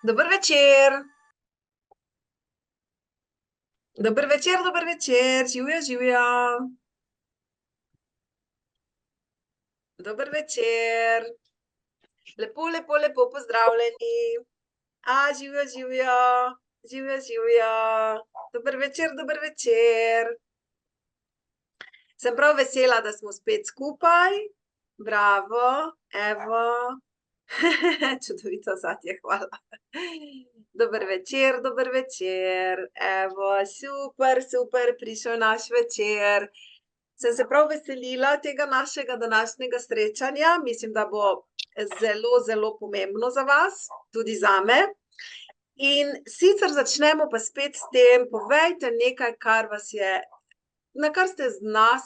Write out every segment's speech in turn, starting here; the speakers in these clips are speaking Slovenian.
Dober večer. Dober večer, dober večer. Živjo, živjo. Dober večer. Lepo, lepo, lepo pozdravljeni. Živjo, živjo. Živjo, živjo. Dober večer, dober večer. Sem prav vesela, da smo spet skupaj. Bravo, evo. Čudovito zadje, hvala. Dober večer, dober večer. Evo, super, super, prišel naš večer. Sem se prav veselila tega našega današnjega srečanja. Mislim, da bo zelo, zelo pomembno za vas, tudi zame. In sicer začnemo pa spet s tem, povejte nekaj, kar vas je, na kar ste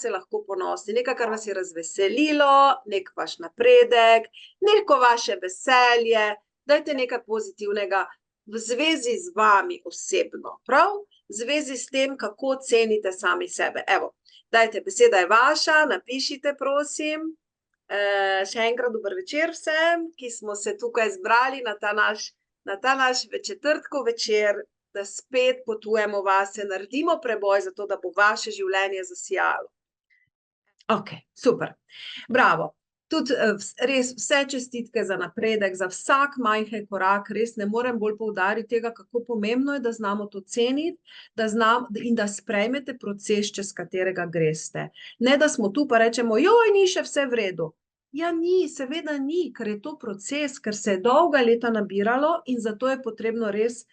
se lahko ponosni, nekaj, kar vas je razveselilo, nek vaš napredek, neko vaše veselje, dajte nekaj pozitivnega v zvezi z vami osebno, prav? V zvezi s tem, kako cenite sami sebe. Evo, dajte, beseda je vaša, napišite, prosim. Še enkrat dober večer vsem, ki smo se tukaj zbrali na ta naš četrtkov večer, da spet potujemo vase, naredimo preboj za to, da bo vaše življenje zasijalo. Ok, super. Bravo. Tudi res vse čestitke za napredek, za vsak majhen korak, res ne morem bolj poudariti tega, kako pomembno je, da znamo to ceniti, in da sprejmete proces, čez katerega greste. Ne, da smo tu pa rečemo, joj, ni še vse v redu. Ja, ni, seveda ni, ker je to proces, ker se je dolga leta nabiralo in zato je potrebno res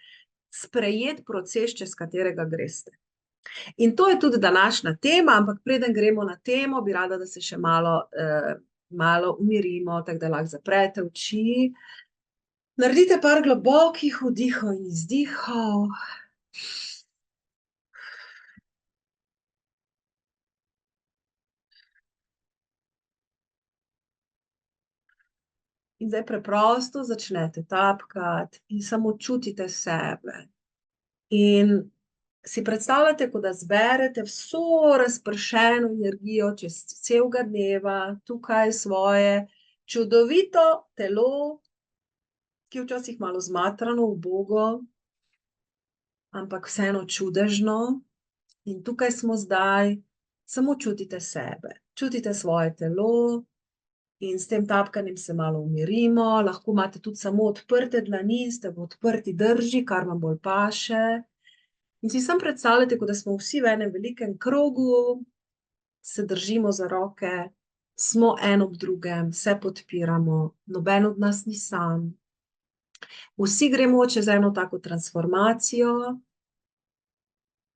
sprejeti proces, čez katerega greste. In to je tudi današnja tema, ampak preden gremo na temo, bi rada, da se še malo umirimo, tako da lahko zaprete oči. Naredite par globokih vdihov in izdihov. In zdaj preprosto začnete tapkati in samo čutite sebe. In si predstavljate, kot da zberete vso razpršeno energijo čez celega dneva, tukaj svoje čudovito telo, ki je včasih malo zmatrano, ubogo, ampak vseeno čudežno. In tukaj smo zdaj, samo čutite sebe, čutite svoje telo in s tem tapkanjem se malo umirimo. Lahko imate tudi samo odprte dlani, ste v odprti drži, kar vam bolj paše. In si samo predstavljate, kot da smo vsi v enem velikem krogu, se držimo za roke, smo en ob drugem, se podpiramo, noben od nas ni sam. Vsi gremo čez eno tako transformacijo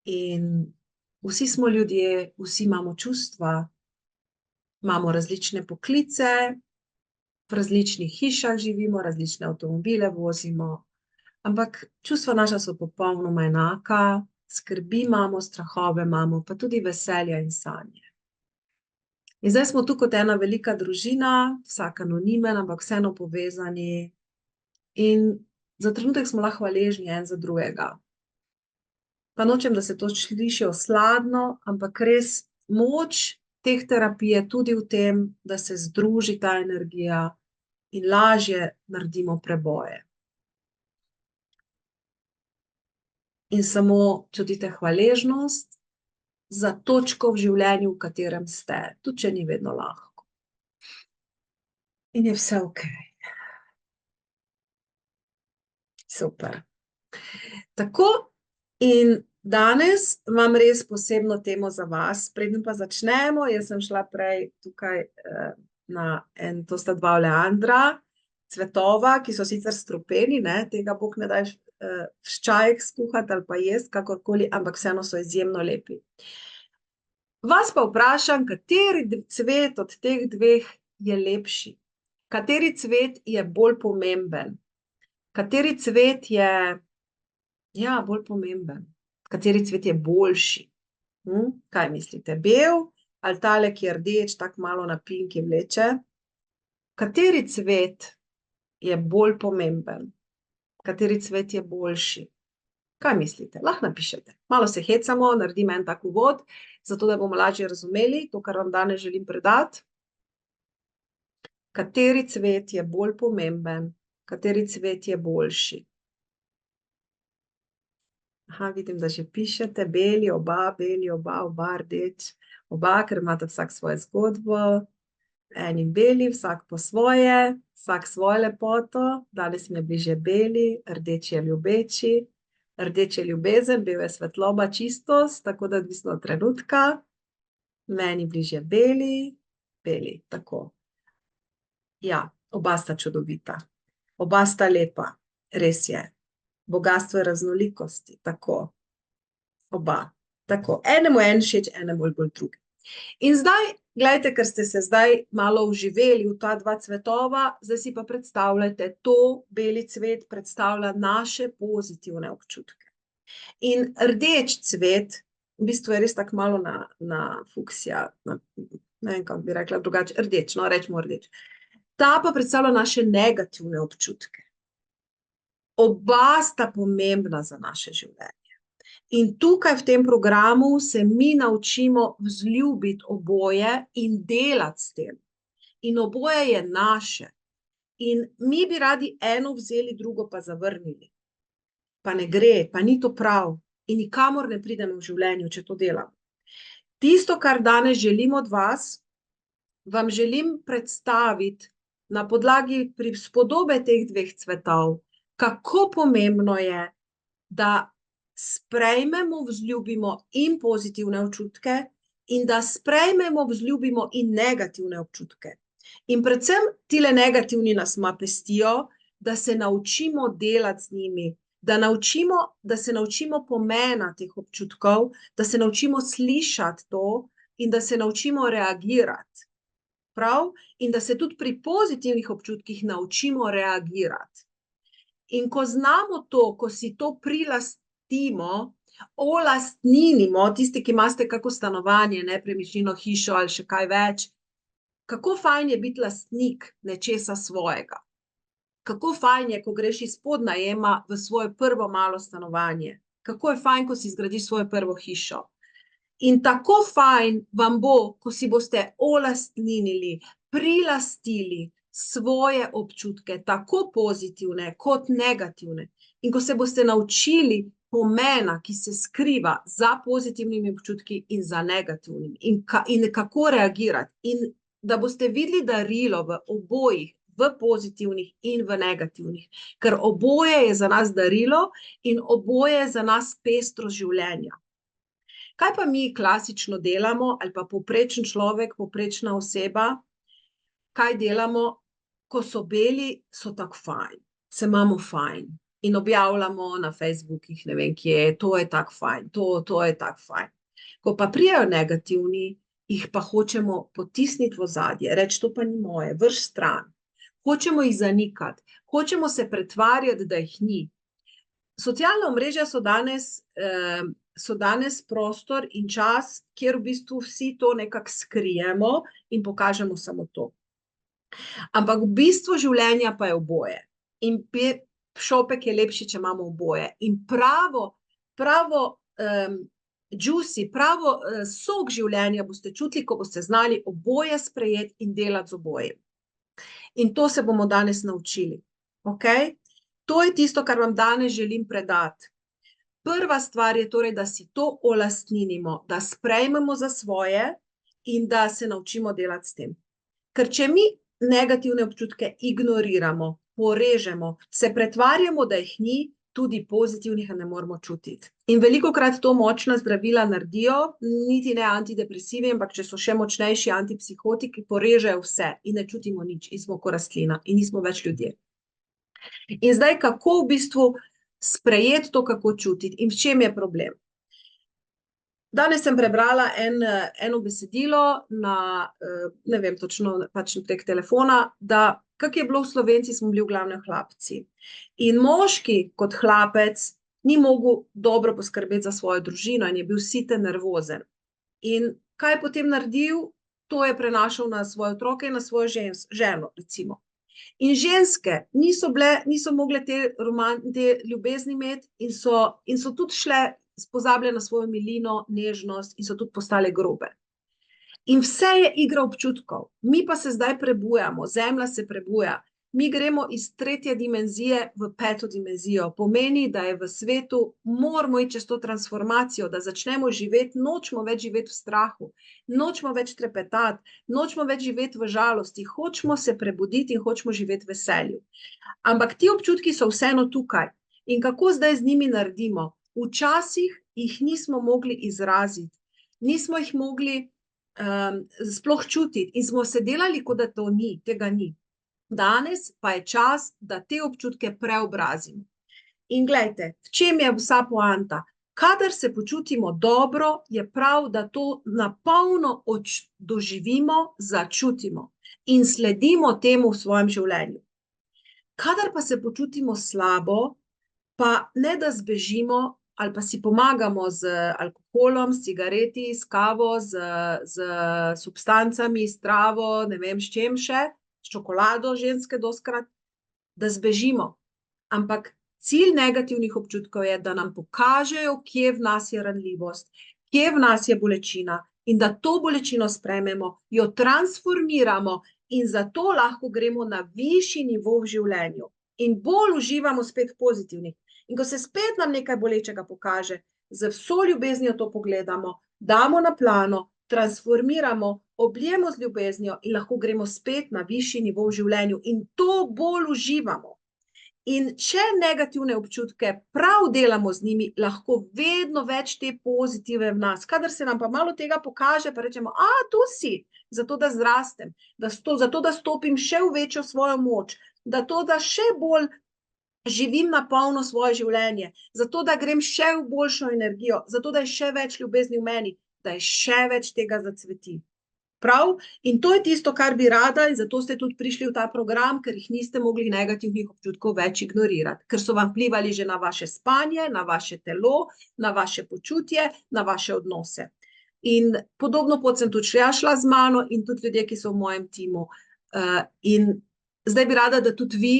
in vsi smo ljudje, vsi imamo čustva, imamo različne poklice, v različnih hišah živimo, različne avtomobile vozimo, ampak čustva naša so popolnoma enaka, skrbi imamo, strahove imamo, pa tudi veselja in sanje. In zdaj smo tu kot ena velika družina, vsak anonimen, ampak vseeno povezani in za trenutek smo lahko hvaležni en za drugega. Pa nočem, da se to sliši osladno, ampak res moč teh terapij je tudi v tem, da se združi ta energija in lažje naredimo preboje. In samo čutite hvaležnost za točko v življenju, v katerem ste, tudi če ni vedno lahko. In je vse okej. Super. Tako, in danes imam res posebno temo za vas. Preden pa začnemo, jaz sem šla prej tukaj to sta dva oleandra, cvetova, ki so sicer strupeni, tega Bog ne daj v čajek skuhati ali pa jesti, kakorkoli, ampak vseeno so izjemno lepi. Vas pa vprašam, kateri cvet od teh dveh je lepši? Kateri cvet je bolj pomemben? Kateri cvet je, bolj pomemben? Kateri cvet je boljši? Kaj mislite? Bel ali tale, ki je rdeč, tako malo na pinki vleče? Kateri cvet je bolj pomemben? Kateri cvet je boljši? Kaj mislite? Lahko napišete. Malo se hecamo, naredim en tak uvod, zato da bomo lažje razumeli to, kar vam danes želim predati. Kateri cvet je bolj pomemben? Kateri cvet je boljši? Aha, vidim, da že pišete, beli, oba rdeč, oba, ker imate vsak svojo zgodbo. Eni beli, vsak po svoje, vsak svojo lepoto. Danes mi je bližje beli, rdeči je ljubeči, rdeč je ljubezen, bel je svetloba, čistost, tako da odvisno od trenutka. Meni bližje beli, beli, tako. Ja, oba sta čudovita, oba sta lepa, res je. Bogastvo je raznolikosti, tako. Oba, tako. Enemu en všeč, enemu bolj drugi. In zdaj, gledajte, ker ste se zdaj malo vživeli v ta dva cvetova, zdaj si pa predstavljajte, to beli cvet predstavlja naše pozitivne občutke. In rdeč cvet, v bistvu je res tako malo na fuksija, ne vem, kako bi rekla drugače, rdeč, no, rečemo rdeč. Ta pa predstavlja naše negativne občutke. Oba sta pomembna za naše življenje. In tukaj v tem programu se mi naučimo vzljubiti oboje in delati s tem. In oboje je naše. In mi bi radi eno vzeli, drugo pa zavrnili. Pa ne gre, pa ni to prav. In nikamor ne pridemo v življenju, če to delamo. Tisto, kar danes želim od vas, vam želim predstaviti na podlagi prispodobe teh dveh cvetov, kako pomembno je, da sprejmemo, vzljubimo in pozitivne občutke in da sprejmemo, vzljubimo in negativne občutke. In predvsem tile negativni nas pestijo, da se naučimo delati z njimi, da se naučimo pomena teh občutkov, da se naučimo slišati to in da se naučimo reagirati. Prav? In da se tudi pri pozitivnih občutkih naučimo reagirati. In ko znamo to, ko si to prilastimo, olastninimo, tisti, ki imate kako stanovanje, nepremičnino, hišo ali še kaj več, kako fajn je biti lastnik nečesa svojega. Kako fajn je, ko greš izpod najema v svoje prvo malo stanovanje. Kako je fajn, ko si zgradiš svojo prvo hišo. In tako fajn vam bo, ko si boste olastninili, prilastili svoje občutke, tako pozitivne kot negativne. In ko se boste naučili pomena, ki se skriva za pozitivnimi občutki in za negativnimi, in kako reagirati, in da boste videli darilo v obojih, v pozitivnih in v negativnih, ker oboje je za nas darilo in oboje je za nas pestro življenja. Kaj pa mi klasično delamo, ali pa povprečen človek, povprečna oseba, kaj delamo, ko so beli, so tako fajn, se imamo fajn in objavljamo na Facebookih, ne vem kje, to je tako fajn, to je tako fajn. Ko pa prijajo negativni, jih pa hočemo potisniti v ozadje, reči, to pa ni moje, vrš stran. Hočemo jih zanikati, hočemo se pretvarjati, da jih ni. Socialna omrežja so danes prostor in čas, kjer v bistvu vsi to nekako skrijemo in pokažemo samo to. Ampak v bistvu življenja pa je oboje. In šopek je lepši, če imamo oboje. In pravo juicy, pravo sok življenja boste čutili, ko boste znali oboje sprejeti in delati z obojim. In to se bomo danes naučili. Okay? To je tisto, kar vam danes želim predati. Prva stvar je torej, da si to olastninimo, da sprejmemo za svoje in da se naučimo delati s tem. Ker če mi negativne občutke ignoriramo, porežemo, se pretvarjamo, da jih ni, tudi pozitivnih ne moramo čutiti. In velikokrat to močna zdravila naredijo, niti ne antidepresivi, ampak če so še močnejši antipsihotiki, porežejo vse in ne čutimo nič, in smo kot rastlina in nismo več ljudje. In zdaj, kako v bistvu sprejeti to, kako čutiti in v čem je problem? Danes sem prebrala eno besedilo na, ne vem točno, pač prek telefona, da kak je bilo v Slovenci, smo bili v glavnem hlapci. In moški kot hlapec ni mogel dobro poskrbeti za svojo družino in je bil siten, nervozen. In kaj je potem naredil? To je prenašal na svoje otroke in na svojo ženo, recimo. In ženske niso mogle te ljubezni imeti in so tudi šle pozabile na svojo milino, nežnost in so tudi postale grobe. In vse je igra občutkov. Mi pa se zdaj prebujamo, zemlja se prebuja. Mi gremo iz 3. dimenzije v 5. dimenzijo. Pomeni, da je v svetu, moramo iti čez to transformacijo, da začnemo živeti, nočemo več živeti v strahu, nočemo več trepetati, nočemo več živeti v žalosti, hočemo se prebuditi in hočemo živeti v veselju. Ampak ti občutki so vseeno tukaj. In kako zdaj z njimi naredimo? Včasih jih nismo mogli izraziti, nismo jih mogli sploh čutiti in smo se delali, kot da to ni, tega ni. Danes pa je čas, da te občutke preobrazimo. In glejte, v čem je vsa poanta? Kadar se počutimo dobro, je prav, da to napolno doživimo, začutimo in sledimo temu v svojem življenju. Kadar pa se počutimo slabo, pa ne da zbežimo ali pa si pomagamo z alkoholom, s cigareti, s kavo, z substancami, s travo, ne vem s čem še, s čokolado ženske doskrat, da zbežimo. Ampak cilj negativnih občutkov je, da nam pokažejo, kje v nas je ranljivost, kje v nas je bolečina in da to bolečino sprejmemo, jo transformiramo in zato lahko gremo na višji nivo v življenju in bolj uživamo spet pozitivnih. In ko se spet nam nekaj bolečega pokaže, z vso ljubeznijo to pogledamo, damo na plano, transformiramo, oblijemo z ljubeznijo in lahko gremo spet na višji nivo v življenju in to bolj uživamo. In če negativne občutke prav delamo z njimi, lahko vedno več te pozitive v nas. Kadar se nam pa malo tega pokaže, pa rečemo, tu si, zato da zrastem, zato da stopim še v večjo svojo moč, da še bolj živim na polno svoje življenje, zato da grem še v boljšo energijo, zato da je še več ljubezni v meni, da je še več tega zacveti. Prav? In to je tisto, kar bi rada in zato ste tudi prišli v ta program, ker jih niste mogli negativnih občutkov več ignorirati, ker so vam vplivali že na vaše spanje, na vaše telo, na vaše počutje, na vaše odnose. In podobno pot sem tudi šla z mano in tudi ljudje, ki so v mojem timu. In zdaj bi rada, da tudi vi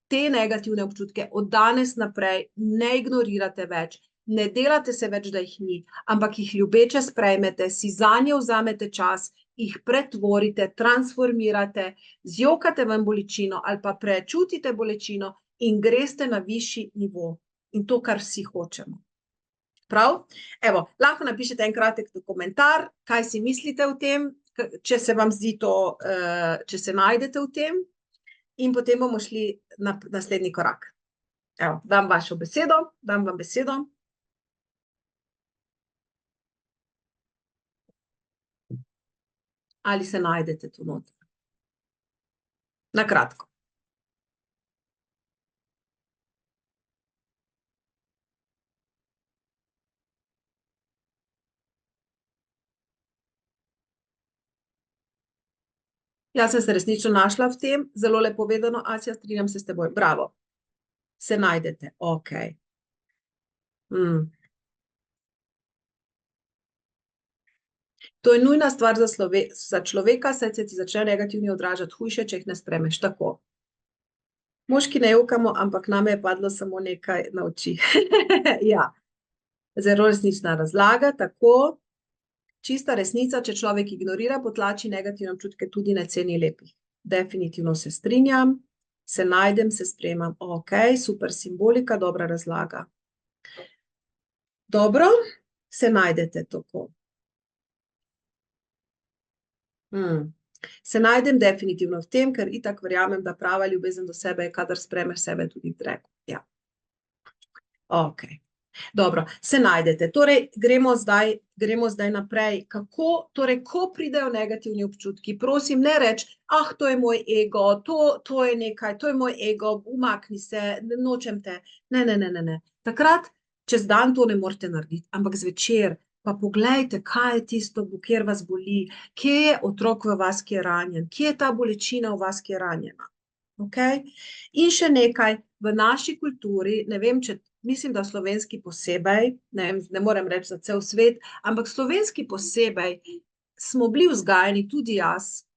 te negativne občutke od danes naprej ne ignorirate več, ne delate se več, da jih ni, ampak jih ljubeče sprejmete, si zanje vzamete čas, jih pretvorite, transformirate, zjokate ven bolečino ali pa prečutite bolečino in greste na višji nivo. In to, kar vsi hočemo. Prav? Evo, lahko napišete en kratek komentar, kaj si mislite o tem, če se vam zdi to, če se najdete v tem. In potem bomo šli na naslednji korak. Evo, dam vam besedo. Ali se najdete tu noter? Na kratko. Jaz sem se resnično našla v tem, zelo lepo povedano, Asja, strinjam se s teboj, bravo. Se najdete, okej. To je nujna stvar za človeka, saj se ti začne negativni odražati hujše, če jih ne spremeš tako. Moški ne jokamo, ampak name je padlo samo nekaj na oči. Ja, zelo resnična razlaga, tako. Čista resnica, če človek ignorira, potlači negativne občutke, tudi ne ceni lepih. Definitivno se strinjam, se najdem, se sprejemam. Ok, super simbolika, dobra razlaga. Dobro, se najdete tako. Se najdem definitivno v tem, ker itak verjamem, da prava ljubezen do sebe je, kadar spremeš sebe tudi v dreku. Ja. Ok. Dobro, se najdete. Torej, gremo zdaj naprej. Torej, ko pridejo negativni občutki, prosim, ne reči, to je moj ego, to je nekaj, to je moj ego, umakni se, nočem te. Ne. Takrat, čez dan to ne morete narediti, ampak zvečer pa poglejte, kaj je tisto, kjer vas boli, kje je otrok v vas, ki je ranjen, kje je ta bolečina v vas, ki je ranjena. Okay? In še nekaj, v naši kulturi, ne vem, mislim, da slovenski posebej, ne morem reči za cel svet, ampak slovenski posebej smo bili vzgajani, tudi jaz,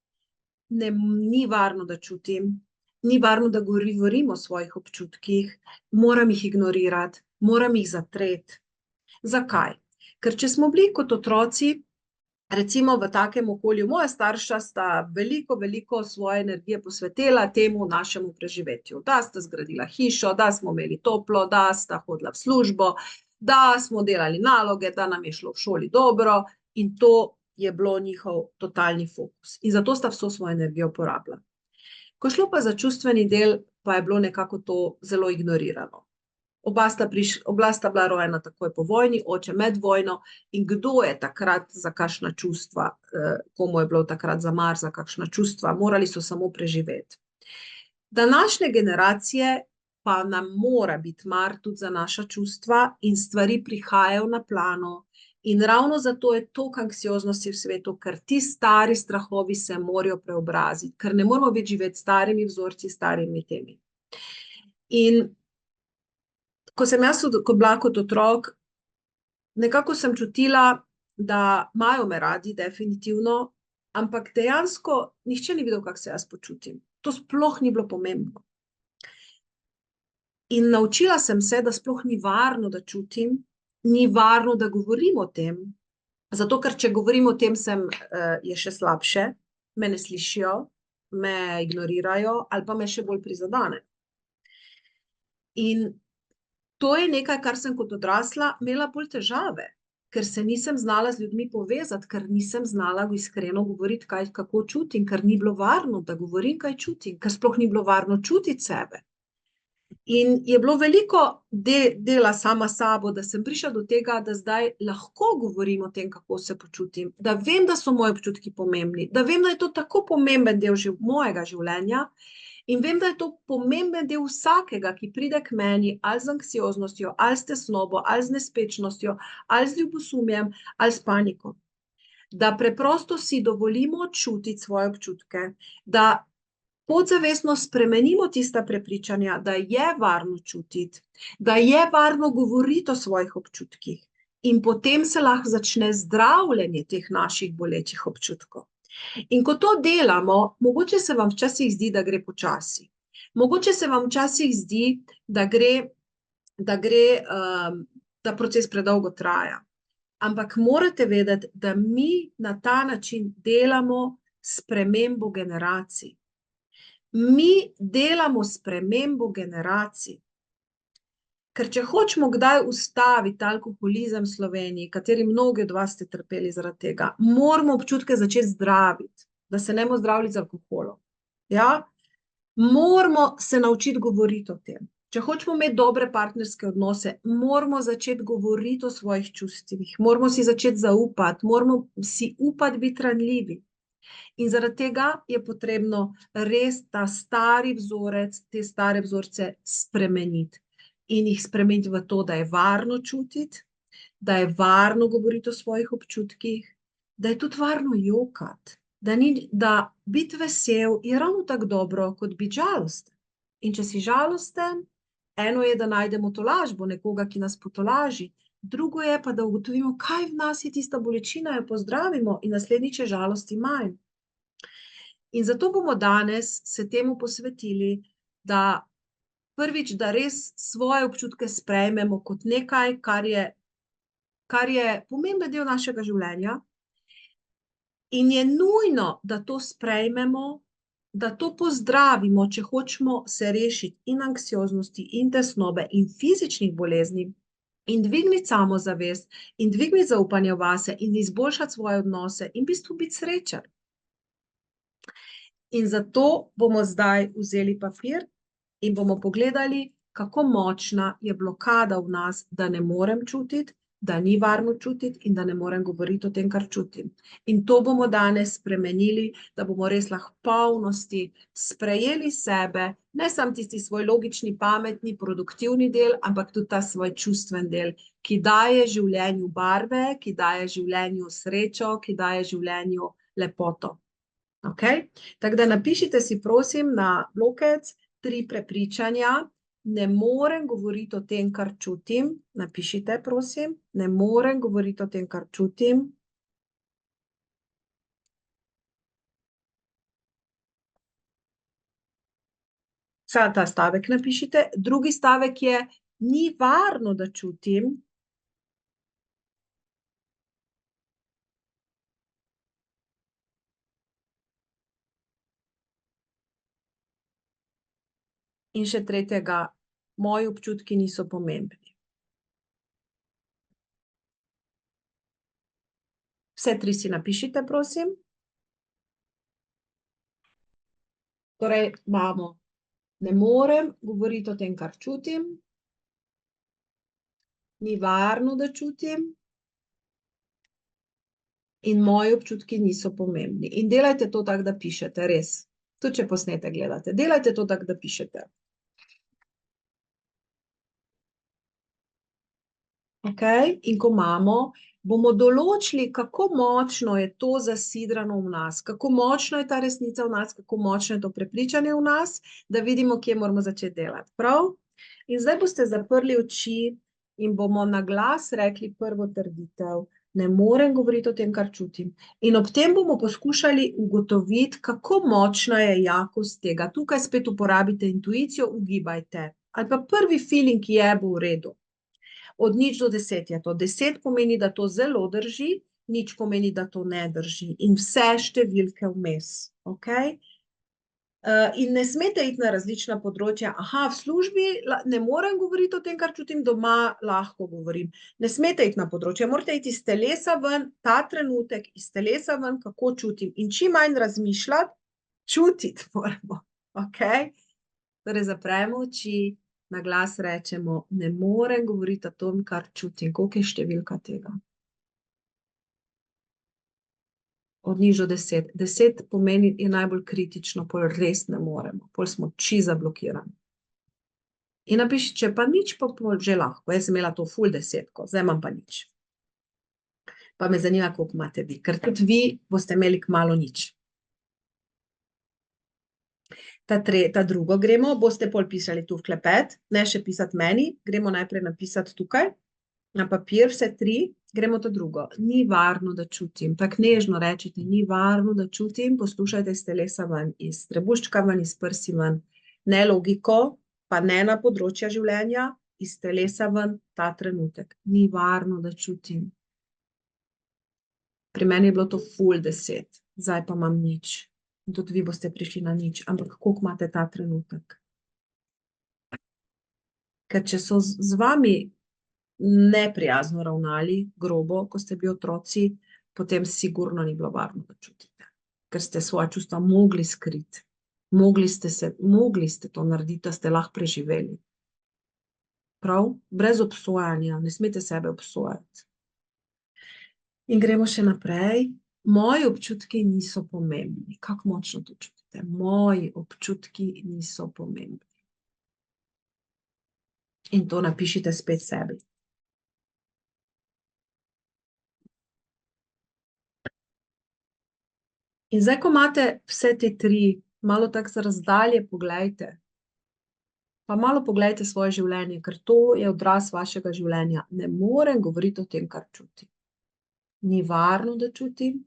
ni varno, da čutim, ni varno, da govorim o svojih občutkih, moram jih ignorirati, moram jih zatreti. Zakaj? Ker če smo bili kot otroci recimo v takem okolju, moja starša sta veliko svoje energije posvetila temu našemu preživetju. Da sta zgradila hišo, da smo imeli toplo, da sta hodila v službo, da smo delali naloge, da nam je šlo v šoli dobro in to je bilo njihov totalni fokus. In zato sta vso svojo energijo porabila. Ko šlo pa za čustveni del, pa je bilo nekako to zelo ignorirano. Oba sta bila rojena takoj po vojni, oče med vojno in kdo je takrat za kakšna čustva, komu je bilo takrat za mar, za kakšna čustva, morali so samo preživeti. Današnje generacije pa nam mora biti mar tudi za naša čustva in stvari prihajajo na plano in ravno zato je toliko anksioznosti v svetu, ker ti stari strahovi se morajo preobraziti, ker ne moramo več živeti starimi vzorci, starimi temi. In ko sem jaz bila kot otrok, nekako sem čutila, da imajo me radi, definitivno, ampak dejansko nihče ni videl, kako se jaz počutim. To sploh ni bilo pomembno. In naučila sem se, da sploh ni varno, da čutim, ni varno, da govorim o tem, zato ker če govorim o tem, je še slabše, me ne slišijo, me ignorirajo ali pa me še bolj prizadene. In to je nekaj, kar sem kot odrasla imela bolj težave, ker se nisem znala z ljudmi povezati, ker nisem znala iskreno govoriti, kako čutim, ker ni bilo varno, da govorim, kaj čutim, ker sploh ni bilo varno čutiti sebe. In je bilo veliko dela sama sabo, da sem prišla do tega, da zdaj lahko govorim o tem, kako se počutim, da vem, da so moji občutki pomembni, da vem, da je to tako pomemben del mojega življenja in vem, da je to pomemben del vsakega, ki pride k meni ali z anksioznostjo, ali s tesnobo, ali z nespečnostjo, ali z ljubosumjem, ali s paniko. Da preprosto si dovolimo čutiti svoje občutke, da podzavestno spremenimo tista prepričanja, da je varno čutiti, da je varno govoriti o svojih občutkih in potem se lahko začne zdravljenje teh naših bolečih občutkov. In ko to delamo, mogoče se vam včasih zdi, da gre počasi. Mogoče se vam včasih zdi, da proces predolgo traja. Ampak morate vedeti, da mi na ta način delamo spremembo generacij. Mi delamo spremembo generacij. Ker če hočemo kdaj ustaviti alkoholizem v Sloveniji, kateri mnogi od vas ste trpeli zaradi tega, moramo občutke začeti zdraviti, da se ne bomo zdravili z alkoholom. Ja? Moramo se naučiti govoriti o tem. Če hočemo imeti dobre partnerske odnose, moramo začeti govoriti o svojih čustvih, moramo si začeti zaupati, moramo si upati biti ranljivi. In zaradi tega je potrebno res ta stari vzorec, te stare vzorce spremeniti. In jih spremeniti v to, da je varno čutiti, da je varno govoriti o svojih občutkih, da je tudi varno jokati, da biti vesel je ravno tako dobro, kot biti žalosten. In če si žalosten, eno je, da najdemo tolažbo nekoga, ki nas potolaži, drugo je pa, da ugotovimo, kaj v nas je tista bolečina, jo pozdravimo in naslednjič je žalosti manj. In zato bomo danes se temu posvetili, da prvič, da res svoje občutke sprejmemo kot nekaj, kar je pomemben del našega življenja in je nujno, da to sprejmemo, da to pozdravimo, če hočemo se rešiti in anksioznosti in tesnobe in fizičnih bolezni in dvigniti samozavest in dvigniti zaupanje vase in izboljšati svoje odnose in v bistvu biti srečen. In zato bomo zdaj vzeli papir in bomo pogledali, kako močna je blokada v nas, da ne morem čutiti, da ni varno čutiti in da ne morem govoriti o tem, kar čutim. In to bomo danes spremenili, da bomo res lahko v polnosti sprejeli sebe, ne samo tisti svoj logični, pametni, produktivni del, ampak tudi ta svoj čustven del, ki daje življenju barve, ki daje življenju srečo, ki daje življenju lepoto. Okay? Tako da napišite si, prosim, na blokec 3 prepričanja. Ne morem govoriti o tem, kar čutim. Napišite, prosim. Ne morem govoriti o tem, kar čutim. Sad ta stavek napišite. Drugi stavek je, ni varno, da čutim. In še tretjega, moji občutki niso pomembni. Vse tri si napišite, prosim. Torej, imamo, ne morem govoriti o tem, kar čutim, ni varno, da čutim, in moji občutki niso pomembni. In delajte to tako, da pišete, res. Tudi, če posnete gledate. Delajte to tako, da pišete. Ok? In ko imamo, bomo določili, kako močno je to zasidrano v nas, kako močno je ta resnica v nas, kako močno je to prepričanje v nas, da vidimo, kje moramo začeti delati. Prav? In zdaj boste zaprli oči in bomo na glas rekli prvo trditev. Ne morem govoriti o tem, kar čutim. In ob tem bomo poskušali ugotoviti, kako močna je jakost tega. Tukaj spet uporabite intuicijo, ugibajte. Ali pa prvi feeling, ki je, bo v redu. Od 0 do 10 je to. 10 pomeni, da to zelo drži, 0 pomeni, da to ne drži. In vse številke vmes. Okay? In ne smete iti na različna področja. Aha, v službi ne morem govoriti o tem, kar čutim, doma lahko govorim. Ne smete iti na področja, morate iti iz telesa ven, ta trenutek, iz telesa ven, kako čutim. In čim manj razmišljati, čutiti moramo. Okay? Torej, zapremo oči, na glas rečemo, ne morem govoriti o tem, kar čutim. Koliko je številka tega? Od 0 do 10. 10 pomeni, je najbolj kritično, pol res ne moremo, pol smo čisto zablokirani. In napiši, če pa nič, pa pol že lahko. Jaz sem imela to ful 10, zdaj imam pa nič. Pa me zanima, koliko imate vi, ker tudi vi boste imeli kmalu nič. Ta drugo gremo, boste pol pisali tu v klepet, ne še pisati meni, gremo najprej napisati tukaj, na papir, vse tri, gremo to drugo. Ni varno, da čutim. Tako nežno rečite, ni varno, da čutim, poslušajte iz telesa ven, iz trebuščka ven, iz prsi ven. Ne logiko, pa ne na področja življenja, iz telesa ven, ta trenutek. Ni varno, da čutim. Pri meni je bilo to ful 10, zdaj pa imam nič. In tudi vi boste prišli na nič, ampak koliko imate ta trenutek? Ker če so z vami neprijazno ravnali, grobo, ko ste bili otroci, potem sigurno ni bilo varno, da čutite. Ker ste svoje čustva mogli skriti. Mogli ste to narediti, da ste lahko preživeli. Prav? Brez obsojanja, ne smete sebe obsojati. In gremo še naprej. Moji občutki niso pomembni. Kako močno to čutite? Moji občutki niso pomembni. In to napišite spet sebi. In zdaj, ko imate vse te tri, malo tako za razdalje pogledajte, pa malo pogledajte svoje življenje, ker to je odraz vašega življenja. Ne morem govoriti o tem, kar čutim. Ni varno, da čutim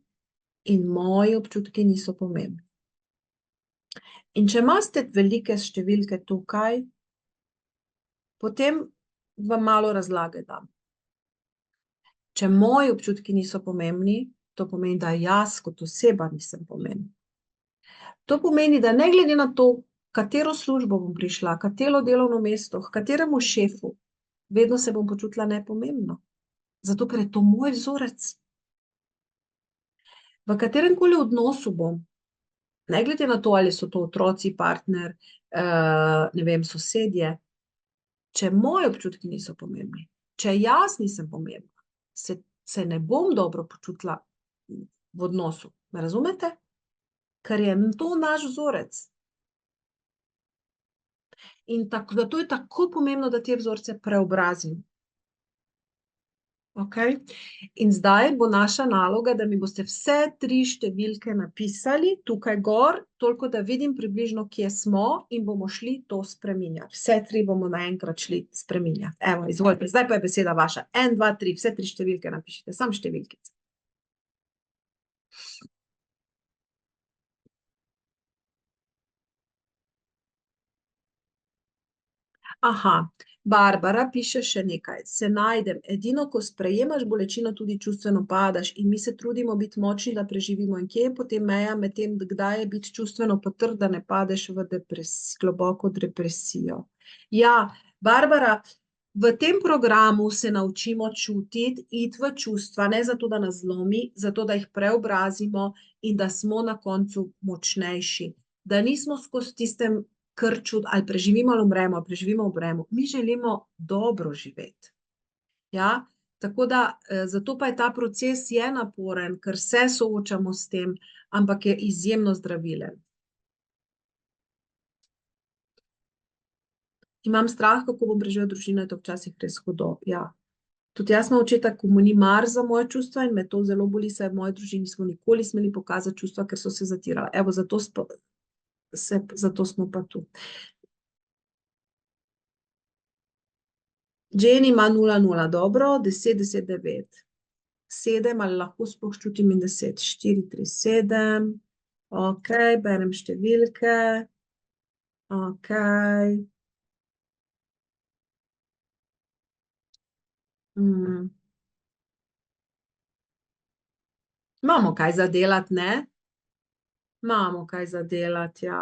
in moji občutki niso pomembni. In če imate velike številke tukaj, potem vam malo razlage dam. Če moji občutki niso pomembni, to pomeni, da jaz kot oseba nisem pomembna. To pomeni, da ne glede na to, katero službo bom prišla, katero delovno mesto, kateremu šefu, vedno se bom počutila nepomembno. Zato, ker je to moj vzorec. V katerem koli odnosu bom, ne glede na to, ali so to otroci, partner, ne vem, sosedje, če moji občutki niso pomembni, če jaz nisem pomembna, se ne bom dobro počutila v odnosu. Me razumete? Ker je to naš vzorec. In zato je tako pomembno, da te vzorce preobrazim. Okay? In zdaj bo naša naloga, da mi boste vse tri številke napisali tukaj gor, toliko da vidim približno, kje smo in bomo šli to spreminjati. Vse tri bomo naenkrat šli spreminjati. Evo, izvolite, zdaj pa je beseda vaša. 1, 2, 3, vse tri številke napišite, samo številkice. Aha, Barbara piše še nekaj. Se najdem, edino, ko sprejemaš bolečino, tudi čustveno padaš in mi se trudimo biti močni, da preživimo. In kje je potem meja med tem, kdaj je biti čustveno potrd, da ne padeš v globoko depresijo. Ja, Barbara, v tem programu se naučimo čutiti, iti v čustva, ne zato, da nas zlomi, zato, da jih preobrazimo in da smo na koncu močnejši. Da nismo skozi tistem krču, ali preživimo ali umremo, ali preživimo umremo. Mi želimo dobro živeti. Ja? Tako da, zato pa je ta proces je naporen, ker se soočamo s tem, ampak je izjemno zdravilen. Imam strah, kako bom preživel družino, je to včasih res hudo. Ja. Tudi jaz sem očeta, ko mu ni mar za moje čustva in me to zelo boli, saj v moji družini smo nikoli smeli pokazati čustva, ker so se zatirala. Evo, zato smo pa tu. Jenny ima 0,0, dobro, 10, 10, 9. 7, ali lahko sploh čutim in 10, 4, 3, 7. Ok, berem številke. Ok. Imamo kaj za delati, ne? Imamo kaj za delati, ja.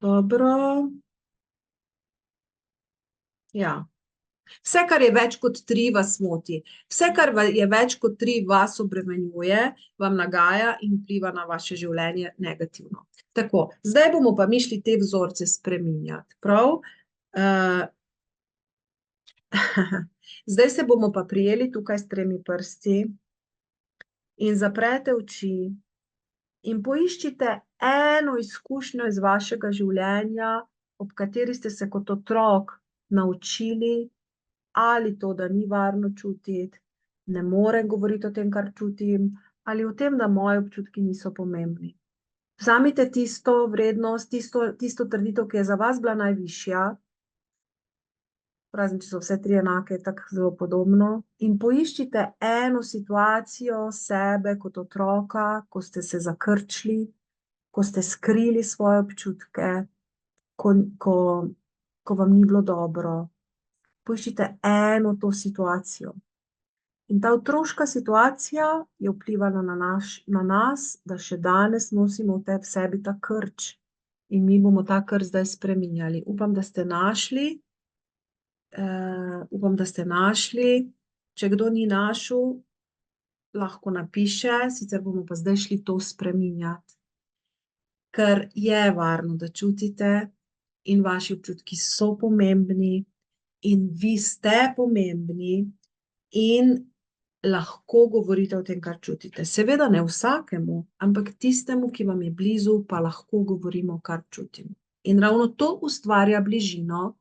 Dobro. Ja. Vse, kar je več kot 3, vas moti. Vse, kar je več kot 3, vas obremenjuje, vam nagaja in vpliva na vaše življenje negativno. Tako, zdaj bomo pa mi šli te vzorce spreminjati. Prav? Zdaj se bomo pa prijeli tukaj s 3 prsti in zaprete oči in poiščite eno izkušnjo iz vašega življenja, ob kateri ste se kot otrok naučili, ali to, da ni varno čutiti, ne morem govoriti o tem, kar čutim, ali o tem, da moji občutki niso pomembni. Vzamite tisto vrednost, tisto trditev, ki je za vas bila najvišja, razen če so vse 3 enake, tako zelo podobno, in poiščite eno situacijo sebe kot otroka, ko ste se zakrčili, ko ste skrili svoje občutke, ko vam ni bilo dobro. Poiščite eno to situacijo. In ta otroška situacija je vplivala na nas, da še danes nosimo v sebi ta krč. In mi bomo ta krč zdaj spreminjali. Upam, da ste našli. Če kdo ni našel, lahko napiše, sicer bomo pa zdaj šli to spreminjati. Ker je varno, da čutite in vaši občutki so pomembni in vi ste pomembni in lahko govorite o tem, kar čutite. Seveda ne vsakemu, ampak tistemu, ki vam je blizu, pa lahko govorimo, kar čutimo. In ravno to ustvarja bližino,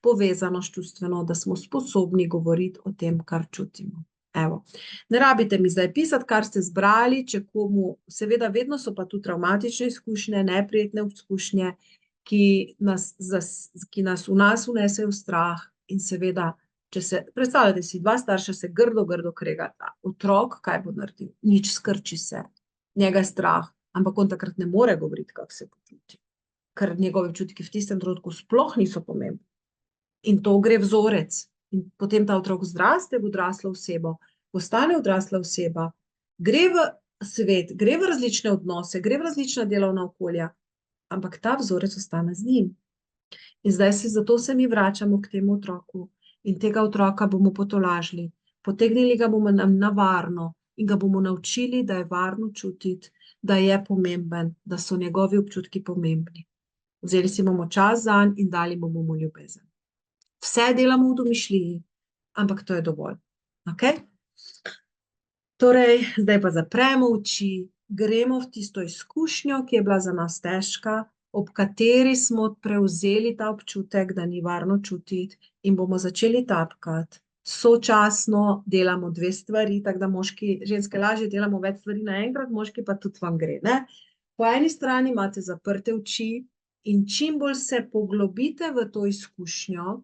povezano s čustveno, da smo sposobni govoriti o tem, kar čutimo. Evo. Ne rabite mi zdaj pisati, kar ste zbrali, če komu, seveda vedno so pa tu travmatične izkušnje, neprijetne izkušnje, ki nas v nas vnesejo strah in seveda, predstavljate si, 2 starša se grdo kregata. Otrok, kaj bo naredil? Nič, skrči se. Njega je strah, ampak on takrat ne more govoriti, kako se počuti. Ker njegovi občutki v tistem trenutku sploh niso pomembni. In to gre vzorec. In potem ta otrok zraste v odraslo osebo, postane odrasla oseba, gre v svet, gre v različne odnose, gre v različna delovna okolja, ampak ta vzorec ostane z njim. In zdaj zato se mi vračamo k temu otroku in tega otroka bomo potolažili. Potegnili ga bomo na varno in ga bomo naučili, da je varno čutiti, da je pomemben, da so njegovi občutki pomembni. Vzeli si bomo čas zanj in dali bomo mu ljubezen. Vse delamo v domišljiji, ampak to je dovolj. Okay? Torej, zdaj pa zapremo oči, gremo v tisto izkušnjo, ki je bila za nas težka, ob kateri smo prevzeli ta občutek, da ni varno čutiti in bomo začeli tapkati. Sočasno delamo 2 stvari, tako da ženske lažje delamo več stvari naenkrat, moški pa tudi vam gre. Ne? Po eni strani imate zaprte oči in čim bolj se poglobite v to izkušnjo,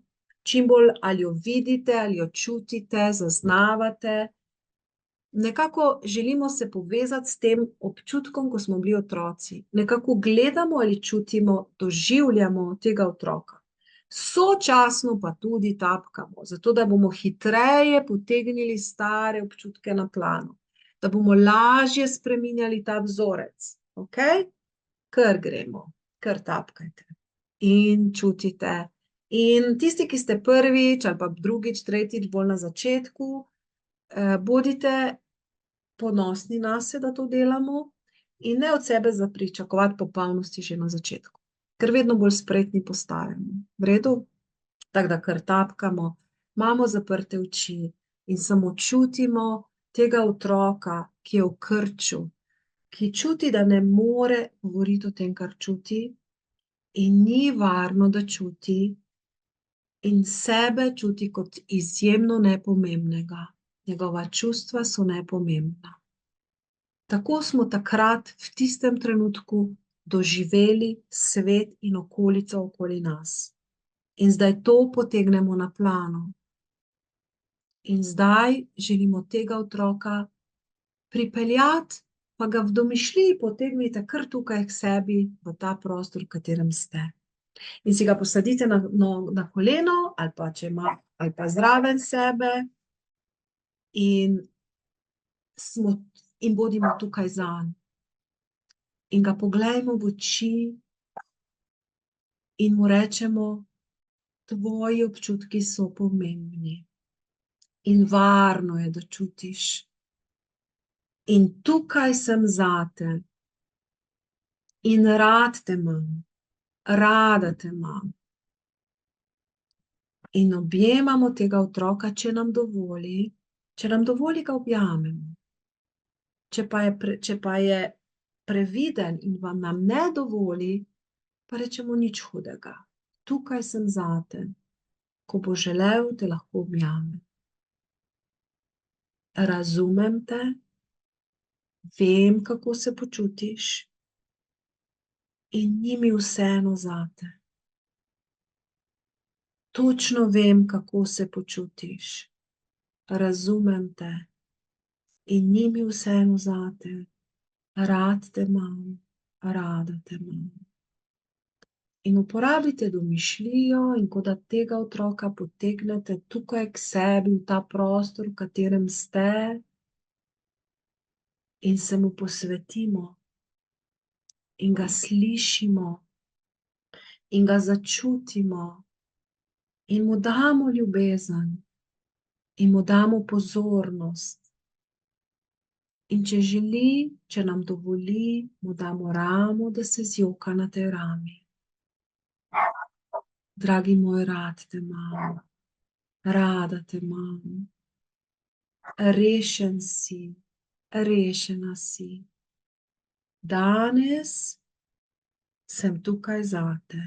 čim bolj ali jo vidite, ali jo čutite, zaznavate, nekako želimo se povezati s tem občutkom, ko smo bili otroci. Nekako gledamo ali čutimo, doživljamo tega otroka. Sočasno pa tudi tapkamo, zato da bomo hitreje potegnili stare občutke na plano, da bomo lažje spreminjali ta vzorec. Ok? Kar gremo, kar tapkajte in čutite. In tisti, ki ste prvič ali pa drugič, tretjič bolj na začetku, bodite ponosni nase, da to delamo in ne od sebe zapričakovati popolnosti že na začetku, ker vedno bolj spretni postajamo. V redu? Tako da kar tapkamo, imamo zaprte oči in samo čutimo tega otroka, ki je v krču, ki čuti, da ne more govoriti o tem, kar čuti in ni varno, da čuti in sebe čuti kot izjemno nepomembnega. Njegova čustva so nepomembna. Tako smo takrat v tistem trenutku doživeli svet in okolico okoli nas. In zdaj to potegnemo na plano. In zdaj želimo tega otroka pripeljati, pa ga v domišljiji potegnite kar tukaj k sebi, v ta prostor, v katerem ste. In si ga posadite na koleno ali pa, ali pa zraven sebe in bodimo tukaj zanj. In ga poglejmo v oči in mu rečemo, tvoji občutki so pomembni in varno je, da čutiš. In tukaj sem zate in rad te imam, rada te imam. In objemamo tega otroka, če nam dovoli, ga objamemo. Če pa je previden in nam ne dovoli, pa rečemo nič hudega. Tukaj sem zate. Ko bo želel, te lahko objamem. Razumem te, vem, kako se počutiš in ni mi vseeno zate. Točno vem, kako se počutiš. Razumem te in ni mi vseeno zate. Rad te imam, rada te imam. In uporabite domišljijo in ko da tega otroka potegnete tukaj k sebi, v ta prostor, v katerem ste, in se mu posvetimo in ga slišimo in ga začutimo in mu damo ljubezen in mu damo pozornost. In če želi, če nam dovoli, mu damo ramo, da se zjoka na tej rami. Dragi moj, rad te imam, rada te imam, rešen si, rešena si. Danes sem tukaj zate.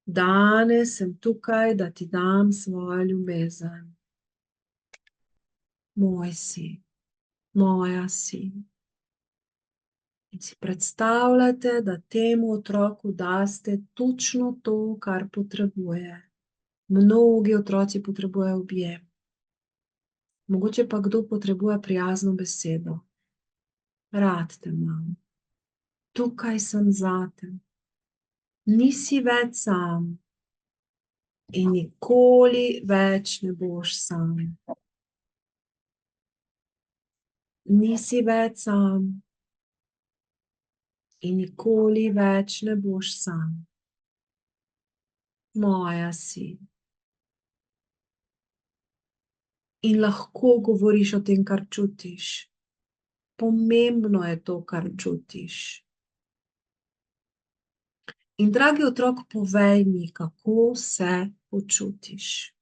Danes sem tukaj, da ti dam svojo ljubezen. Moj si, moja si. In si predstavljate, da temu otroku daste točno to, kar potrebuje. Mnogi otroci potrebujejo objem. Mogoče pa kdo potrebuje prijazno besedo. Rad te imam. Tukaj sem zate. Nisi več sam. In nikoli več ne boš sam. Nisi več sam. In nikoli več ne boš sam. Moja si. In lahko govoriš o tem, kar čutiš. Pomembno je to, kar čutiš. In dragi otrok, povej mi, kako se počutiš.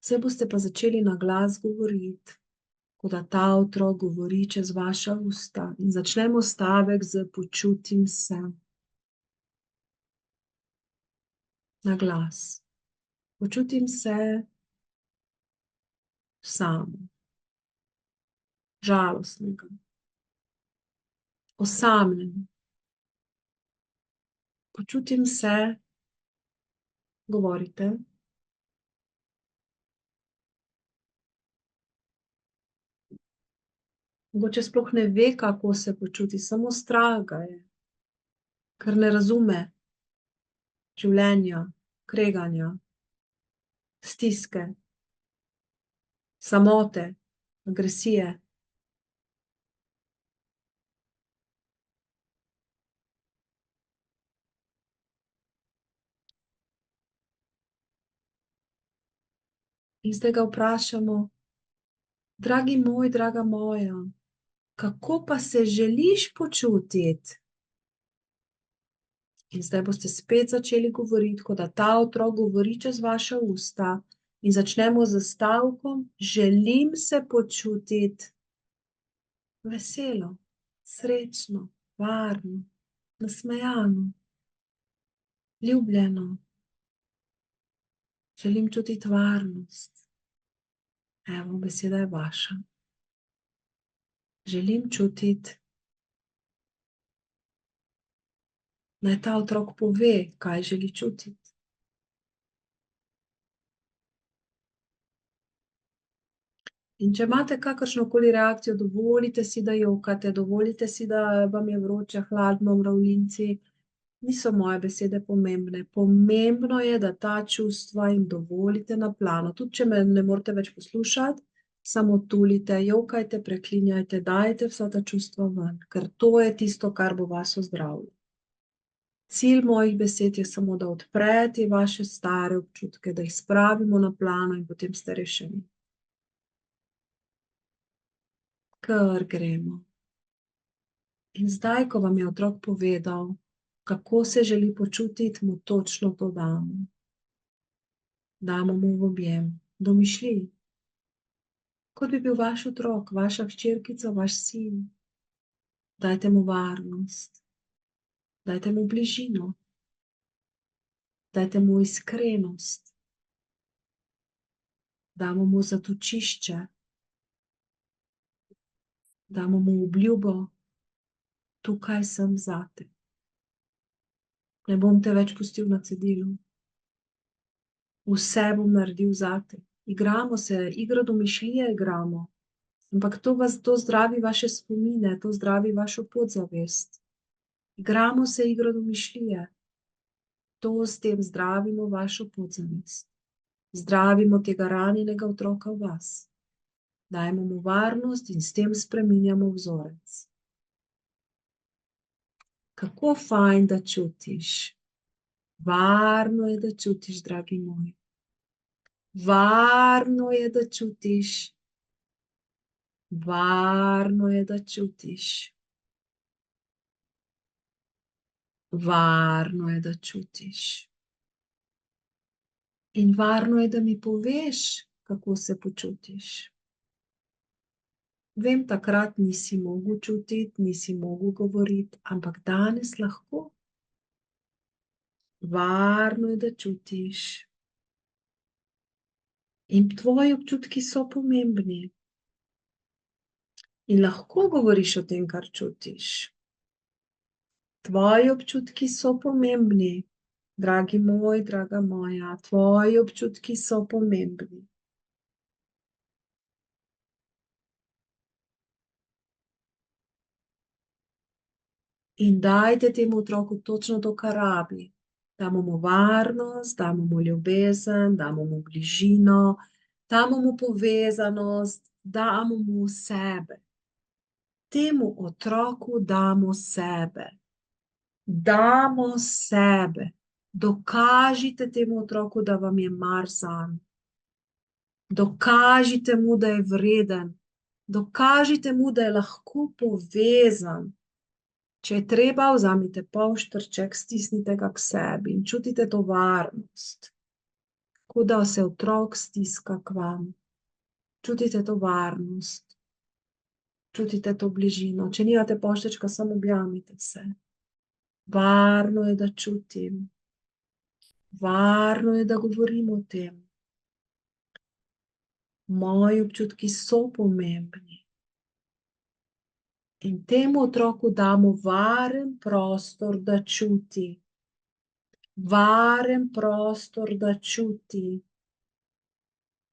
Zdaj boste pa začeli na glas govoriti, kot da ta otrok govori čez vaša usta. In začnemo stavek z počutim se. Na glas. Počutim se samo. Žalostnega. Osamljen. Počutim se, govorite, Mogoče sploh ne ve, kako se počuti, samo strah ga je, ker ne razume življenja, kreganja, stiske, samote, agresije. In zdaj ga vprašamo, dragi moj, draga moja, kako pa se želiš počutiti? In zdaj boste spet začeli govoriti, kot da ta otrok govori čez vaša usta. In začnemo z stavkom, želim se počutiti veselo, srečno, varno, nasmejano, ljubljeno. Želim čutiti varnost. Evo, beseda je vaša. Želim čutiti, naj ta otrok pove, kaj želi čutiti. In če imate kakršnokoli reakcijo, dovolite si, da jokate, dovolite si, da vam je vroče, hladno, mravljinci. Niso moje besede pomembne. Pomembno je, da ta čustva jim dovolite na plano. Tudi, če me ne morete več poslušati, samo tulite, jokajte, preklinjajte, dajte vsa ta čustva ven, ker to je tisto, kar bo vas ozdravilo. Cilj mojih besed je samo, da odprete vaše stare občutke, da jih spravimo na plano in potem ste rešeni. Kar gremo. In zdaj, ko vam je otrok povedal, kako se želi počutiti, mu točno to damo. Damo mu v objem, domišljiji. Kot bi bil vaš otrok, vaša hčerkica, vaš sin. Dajte mu varnost. Dajte mu bližino. Dajte mu iskrenost. Damo mu zatočišče. Damo mu obljubo. Tukaj sem zate. Ne bom te več pustil na cedilu. Vse bom naredil zate. Igramo se, igro domišljije igramo. Ampak to zdravi vaše spomine, to zdravi vašo podzavest. Igramo se igro domišljije. To s tem zdravimo vašo podzavest. Zdravimo tega ranjenega otroka v vas. Dajmo mu varnost in s tem spreminjamo vzorec. Kako fajn, da čutiš. Varno je, da čutiš, dragi moj. Varno je, da čutiš. Varno je, da čutiš. Varno je, da čutiš. In varno je, da mi poveš, kako se počutiš. Vem, takrat nisi mogel čutiti, nisi mogel govoriti, ampak danes lahko. Varno je, da čutiš. In tvoji občutki so pomembni. In lahko govoriš o tem, kar čutiš. Tvoji občutki so pomembni. Dragi moj, draga moja, tvoji občutki so pomembni. In dajte temu otroku točno to, kar rabi. Damo mu varnost, damo mu ljubezen, damo mu bližino, damo mu povezanost, damo mu sebe. Temu otroku damo sebe. Damo sebe. Dokažite temu otroku, da vam je mar zanj. Dokažite mu, da je vreden. Dokažite mu, da je lahko povezan. Če je treba, vzamite polštrček, stisnite ga k sebi in čutite to varnost. Kot da se otrok stiska k vam. Čutite to varnost. Čutite to bližino. Če nimate polštrčka, samo objamite se. Varno je, da čutim. Varno je, da govorim o tem. Moji občutki so pomembni. In temu otroku damo varen prostor, da čuti. Varen prostor, da čuti.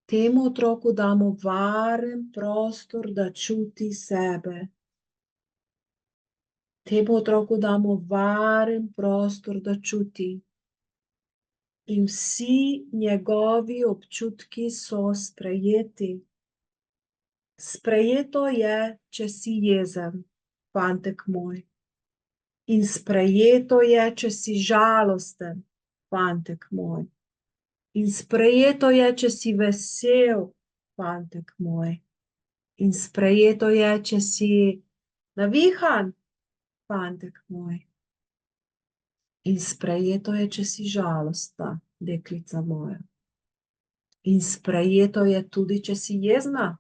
Temu otroku damo varen prostor, da čuti sebe. Temu otroku damo varen prostor, da čuti. In vsi njegovi občutki so sprejeti. Sprejeto je, če si jezen, fantek moj. In sprejeto je, če si žalosten, fantek moj. In sprejeto je, če si vesel, fantek moj. In sprejeto je, če si navihan, fantek moj. In sprejeto je, če si žalostna, deklica moja. In sprejeto je tudi, če si jezna,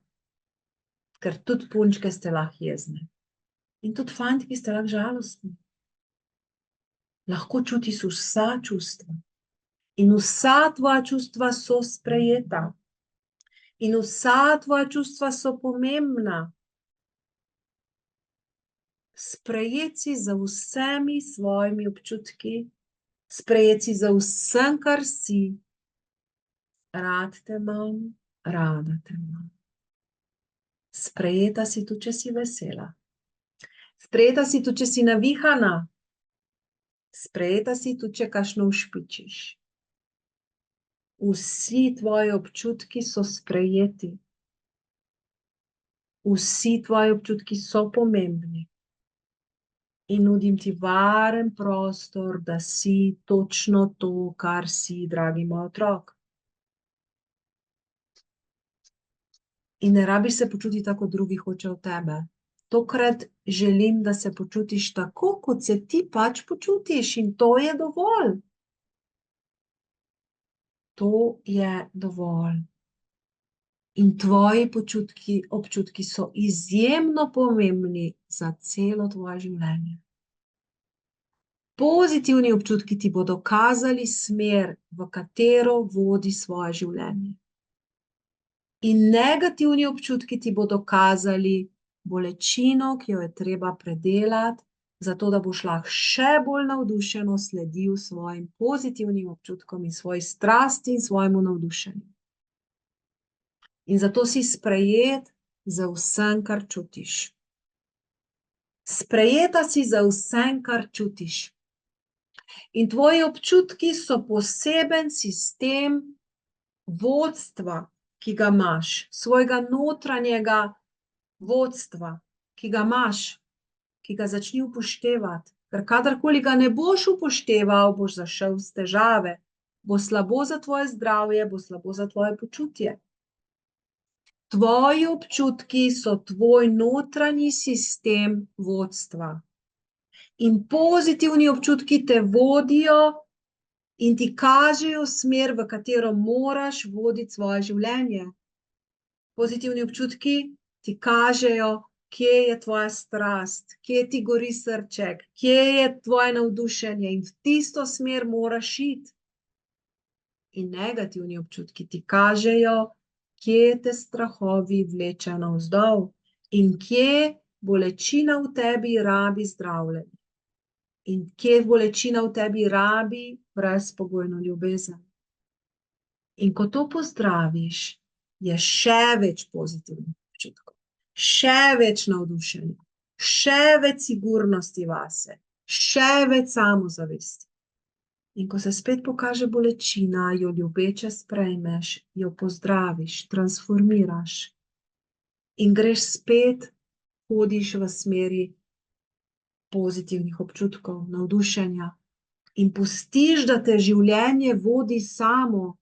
ker tudi punčke ste lahko jezne. In tudi fantki ste lahko žalostni. Lahko čutiš vsa čustva. In vsa tvoja čustva so sprejeta. In vsa tvoja čustva so pomembna. Sprejet si za vsemi svojimi občutki, sprejet si za vsem, kar si. Rad te imam, rada te imam. Sprejeta si tudi, če si vesela. Sprejeta si tudi, če si navihana. Sprejeta si tudi, če kakšno ušpičiš. Vsi tvoji občutki so sprejeti. Vsi tvoji občutki so pomembni. In nudim ti varen prostor, da si točno to, kar si, dragi moj otrok. In ne rabiš se počutiti tako, kot drugi hočejo od tebe. Tokrat želim, da se počutiš tako, kot se ti pač počutiš, in to je dovolj. To je dovolj. In tvoji občutki so izjemno pomembni za celo tvoje življenje. Pozitivni občutki ti bodo kazali smer, v katero vodi svoje življenje. In negativni občutki ti bodo kazali bolečino, ki jo je treba predelati, zato da boš lahko še bolj navdušeno sledil svojim pozitivnim občutkom in svoji strasti in svojemu navdušenju. In zato si sprejet za vsem, kar čutiš. Sprejeta si za vsem, kar čutiš. In tvoji občutki so poseben sistem vodstva, ki ga imaš, svojega notranjega vodstva, ki ga imaš, ki ga začni upoštevati. Ker kadarkoli ga ne boš upošteval, boš zašel v težave. Bo slabo za tvoje zdravje, bo slabo za tvoje počutje. Tvoji občutki so tvoj notranji sistem vodstva. In pozitivni občutki te vodijo in ti kažejo smer, v katero moraš voditi svoje življenje. Pozitivni občutki ti kažejo, kje je tvoja strast, kje ti gori srček, kje je tvoje navdušenje, in v tisto smer moraš iti. In negativni občutki ti kažejo, kje te strahovi vlečejo navzdol in kje bolečina v tebi rabi zdravljenje. In kje bolečina v tebi rabi brezpogojno ljubezen. In ko to pozdraviš, je še več pozitivnih občutkov, še več navdušenja, še več sigurnosti vase, še več samozavesti. In ko se spet pokaže bolečina, jo ljubeče sprejmeš, jo pozdraviš, transformiraš in greš spet, hodiš v smeri pozitivnih občutkov, navdušenja in pustiš, da te življenje vodi samo.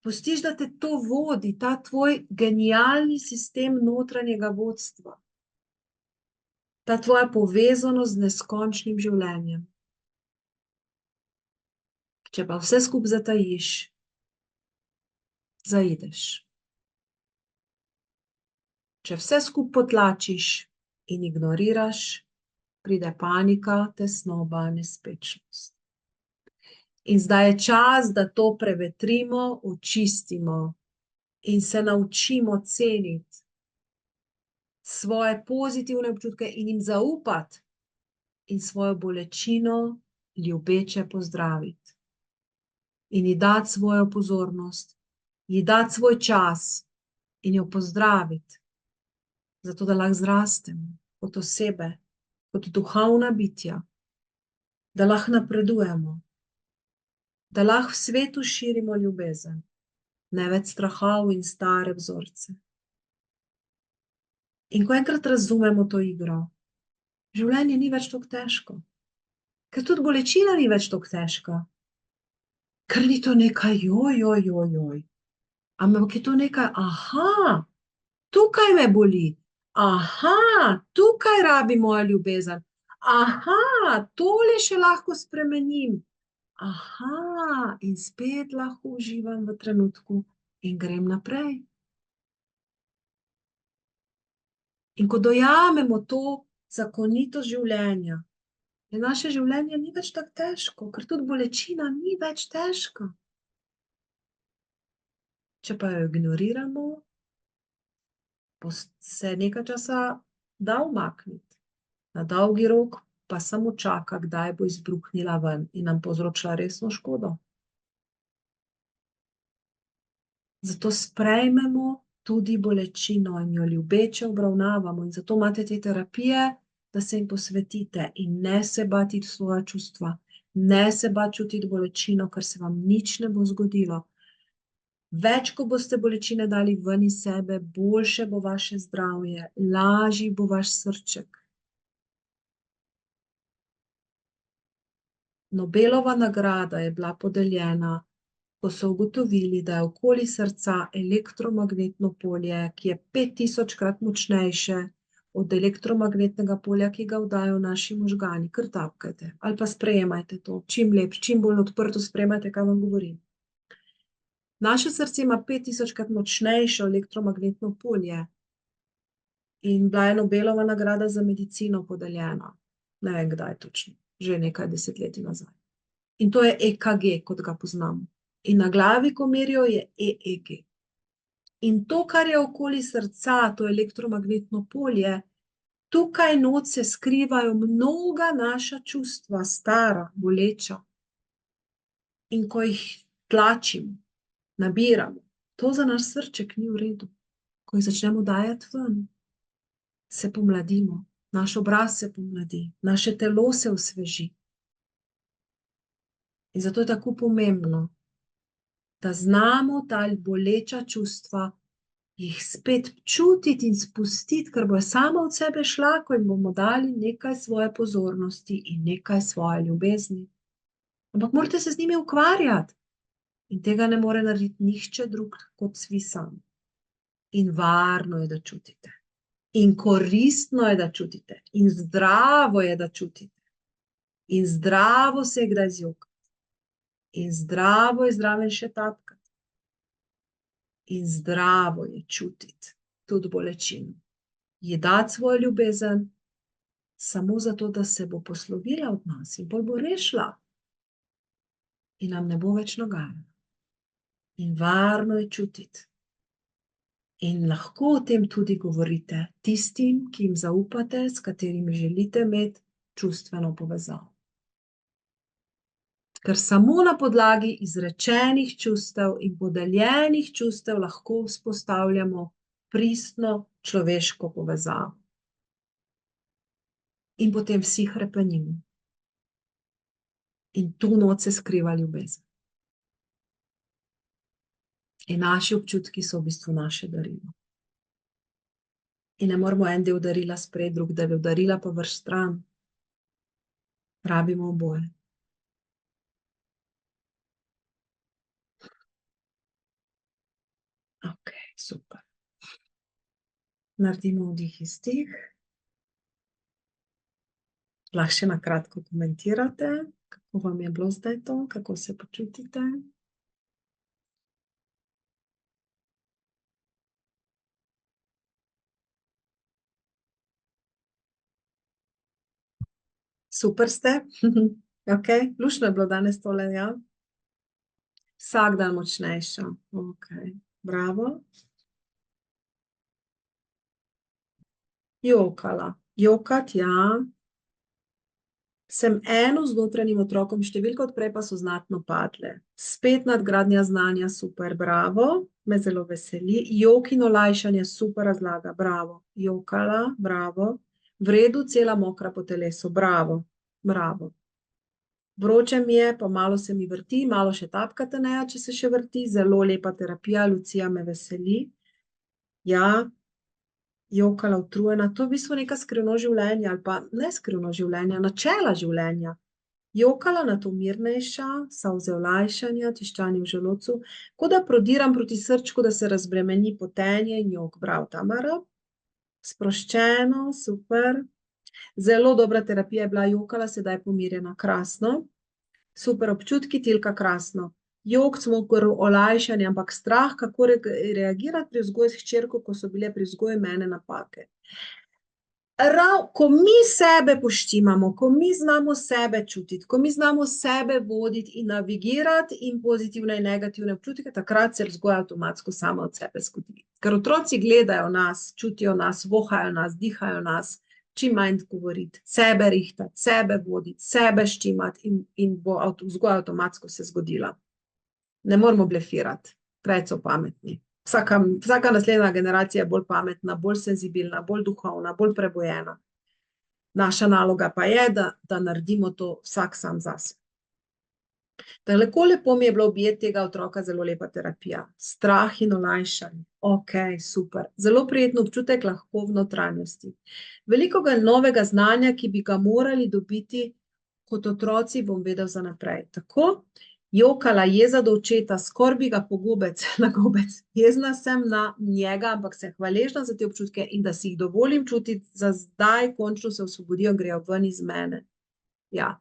Pustiš, da te to vodi, ta tvoj genialni sistem notranjega vodstva. Ta tvoja povezanost z neskončnim življenjem. Če pa vse skupaj zatajiš, zaideš. Če vse skupaj potlačiš in ignoriraš, pride panika, tesnoba, nespečnost. In zdaj je čas, da to prevetrimo, očistimo in se naučimo ceniti svoje pozitivne občutke in jim zaupati in svojo bolečino ljubeče pozdraviti. In ji dati svojo pozornost ji dati svoj čas in jo pozdraviti, zato da lahko zrastemo kot osebe, kot duhovna bitja, da lahko napredujemo, da lahko v svetu širimo ljubezen, ne več strahov in stare vzorce. In ko enkrat razumemo to igro, življenje ni več tako težko, ker tudi bolečina ni več tako težka, ker ni to nekaj joj, ampak je to nekaj, aha, tukaj me boli, aha, tukaj rabi moja ljubezen, aha, tole še lahko spremenim, aha, in spet lahko uživam v trenutku in grem naprej. In ko dojamemo to zakonito življenja, je naše življenje ni več tako težko, ker tudi bolečina ni več težka. Če pa jo ignoriramo, se nekaj časa da umakniti. Na dolgi rok pa samo čaka, kdaj bo izbruhnila ven in nam povzročila resno škodo. Zato sprejmemo tudi bolečino in jo ljubeče obravnavamo. In zato imate te terapije, da se jim posvetite in ne se bati svoja čustva, ne se bati čutiti bolečino, ker se vam nič ne bo zgodilo. Več, ko boste bolečine dali ven iz sebe, boljše bo vaše zdravje, lažji bo vaš srček. Nobelova nagrada je bila podeljena, ko so ugotovili, da je okoli srca elektromagnetno polje, ki je 5000-krat močnejše od elektromagnetnega polja, ki ga vdajo naši možgani. Kar tapkajte ali pa sprejemajte to, čim lepše, čim bolj odprto sprejemajte, kaj vam govorim. Naše srce ima 5000-krat močnejše elektromagnetno polje in bila je Nobelova nagrada za medicino podeljena. Ne vem, kdaj točno, že nekaj desetletij nazaj. In to je EKG, kot ga poznamo. In na glavi, ko merijo, je EEG. In to, kar je okoli srca, to elektromagnetno polje, tukaj noč se skrivajo mnoga naša čustva, stara, boleča. In ko jih tlačimo, nabiramo, to za naš srček ni v redu. Ko jih začnemo dajati ven, se pomladimo, naš obraz se pomladi, naše telo se osveži. In zato je tako pomembno, da znamo ta boleča čustva, jih spet čutiti in spustiti, ker bojo sama od sebe šla, ko jim bomo dali nekaj svoje pozornosti in nekaj svoje ljubezni. Ampak morate se z njimi ukvarjati. In tega ne more narediti nihče drug kot vi sami. In varno je, da čutite. In koristno je, da čutite. In zdravo je, da čutite. In zdravo se je kdaj zjokati. In zdravo je zraven še tapkati. In zdravo je čutiti tudi bolečino. Je dati svojo ljubezen samo zato, da se bo poslovila od nas in bolj bo rešila. In nam ne bo več nagajala. In varno je čutiti. In lahko o tem tudi govorite tistim, ki jim zaupate, s katerimi želite imeti čustveno povezavo. Ker samo na podlagi izrečenih čustev in podeljenih čustev lahko vzpostavljamo pristno človeško povezavo. In potem vsi hrepenimo. In tu noč se skriva ljubezen. In naši občutki so v bistvu naše darilo. In ne moramo en del darila sprejeti, drug del darila pa vrš stran. Rabimo oboje. Ok, super. Naredimo vdih iz tih. Lahko še na kratko komentirate, kako vam je bilo zdaj to, kako se počutite. Super ste. Ok, luštno je bilo danes tole, ja? Vsak dan močnejša. Ok, bravo. Jokala. Jokat, ja. Sem eno z notranjim otrokom, številke od prej pa so znatno padle. Spet nadgradnja znanja, super, bravo, me zelo veseli. Jok in olajšanje, super razlaga, bravo. Jokala, bravo. V redu, cela mokra po telesu, bravo, bravo. Vroče mi je, pa malo se mi vrti, malo še tapkate, ne, če se še vrti, zelo lepa terapija, Lucija me veseli. Ja, jokala, utrujena, to je v bistvu neka skrivnost življenja, ali pa ne skrivnost življenja, načela življenja. Jokala na to mirnejša, solze olajšanja, tiščanje v želodcu, kot da prodiram proti srčku, da se razbremeni potenje in jok, bravo, Tamara. Sproščeno, super. Zelo dobra terapija je bila, jokala, sedaj pomirjena, krasno. Super občutki, Tilka, krasno. Jok, cmokr, olajšanje, ampak strah, kako reagirati pri vzgoju s hčerko, ko so bile pri vzgoju mene napake. Ko mi sebe poštimamo, ko mi znamo sebe čutiti, ko mi znamo sebe voditi in navigirati in pozitivne in negativne občutke, takrat se vzgoja avtomatsko sama od sebe zgodi. Ker otroci gledajo nas, čutijo nas, vohajo nas, dihajo nas, čim manj govoriti, sebe rihtati, sebe voditi, sebe štimati in bo vzgoja avtomatsko se zgodila. Ne moramo blefirati, preveč so pametni. Vsaka naslednja generacija je bolj pametna, bolj senzibilna, bolj duhovna, bolj prebojena. Naša naloga pa je, da naredimo to vsak sam zase. Tako lepo mi je bilo objeti tega otroka, zelo lepa terapija. Strah in olajšanje. Ok, super. Zelo prijeten občutek lahko v notranjosti. Veliko novega znanja, ki bi ga morali dobiti kot otroci, bom vedel za naprej. Tako, jokala, jeza do očeta, skoraj bi ga pogubec na gobec. Jezna sem na njega, ampak sem hvaležna za te občutke in da si jih dovolim čutiti, za zdaj končno se osvobodijo, grejo ven iz mene. Ja.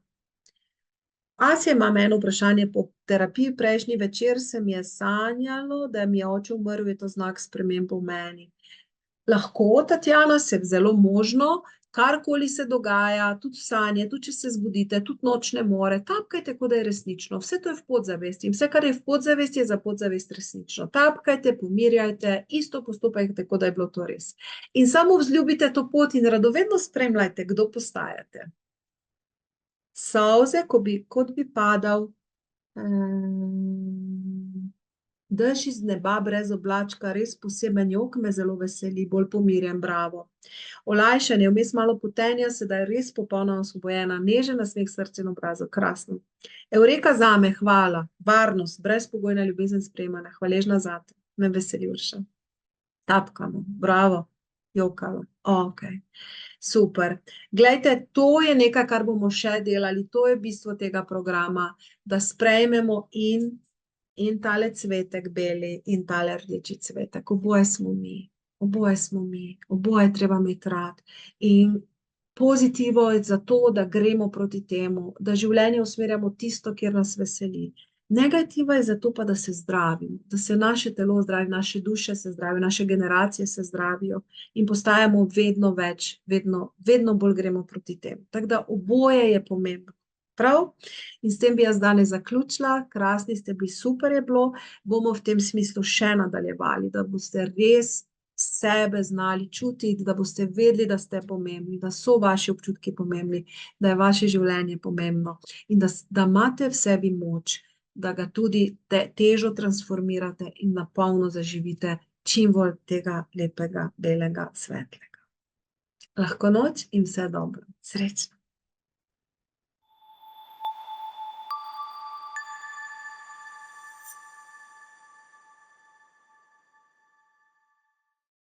Asja, imam eno vprašanje. Po terapiji prejšnji večer se mi je sanjalo, da mi je oče umrl, je to znak sprememb v meni. Lahko, Tatjana, se zelo možno, karkoli se dogaja, tudi sanje, tudi če se zbudite, tudi nočne more, tapkajte, kot da je resnično. Vse to je v podzavesti in vse, kar je v podzavesti, je za podzavest resnično. Tapkajte, pomirjajte, isto postopajte, kot da je bilo to res. In samo vzljubite to pot in radovedno spremljajte, kdo postajate. Solze, kot bi padal dež iz neba brez oblačka, res poseben jok, me zelo veseli, bolj pomirjen, bravo. Olajšanje, vmes malo potenja, sedaj res popolnoma osvobojena, nežen nasmeh srce in obrazu, krasno. Eureka zame, hvala, varnost, brezpogojna ljubezen sprejemanja, hvaležna zate, me veseli, Urša. Tapkamo, bravo, jokala, ok. Super. Glejte, to je nekaj, kar bomo še delali, to je bistvo tega programa, da sprejmemo in tale cvetek beli in tale rdeči cvetek. Oboje smo mi, oboje treba imeti rad. In pozitivo je zato, da gremo proti temu, da življenje usmerjamo tisto, kjer nas veseli. Negativa je zato pa, da se zdravimo, da se naše telo zdravi, naše duše se zdravijo, naše generacije se zdravijo in postajamo vedno več, vedno bolj gremo proti temu. Tako da oboje je pomembno. Prav? In s tem bi jaz danes zaključila, krasni ste bili, super je bilo, bomo v tem smislu še nadaljevali, da boste res sebe znali čutiti, da boste vedeli, da ste pomembni, da so vaši občutki pomembni, da je vaše življenje pomembno in da imate v sebi moč, da ga tudi težo transformirate in napolno zaživite čim bolj tega lepega, belega, svetlega. Lahko noč in vse dobro. Srečno.